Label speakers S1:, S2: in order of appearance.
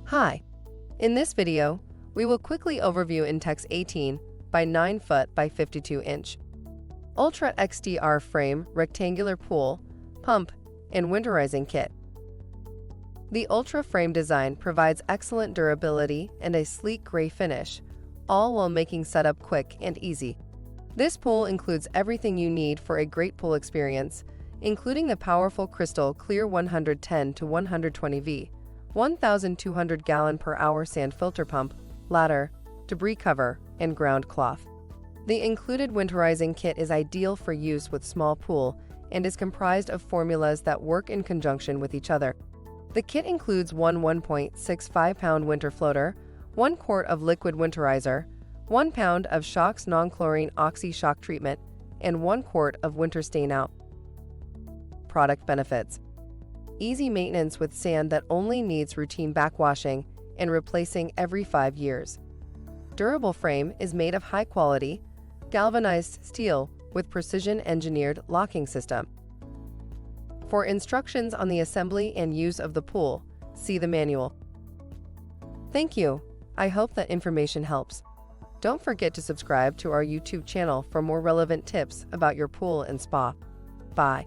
S1: Hi! In this video, we will quickly overview Intex 18 by 9 foot by 52 inch Ultra XTR frame rectangular pool, pump, and winterizing kit. The Ultra frame design provides excellent durability and a sleek gray finish, all while making setup quick and easy. This pool includes everything you need for a great pool experience, including the powerful Krystal Clear 110 to 120V, 1,200 gallon per hour sand filter pump, ladder, debris cover, and ground cloth. The included winterizing kit is ideal for use with small pool and is comprised of formulas that work in conjunction with each other. The kit includes one 1.65-pound winter floater, 1 quart of Liquid Winterizer, 1 pound of Shox Non-Chlorine Oxy shock treatment, and 1 quart of winter stain out. Product benefits: easy maintenance with sand that only needs routine backwashing and replacing every 5 years. Durable frame is made of high-quality, galvanized steel with precision-engineered locking system. For instructions on the assembly and use of the pool, see the manual. Thank you. I hope that information helps. Don't forget to subscribe to our YouTube channel for more relevant tips about your pool and spa. Bye.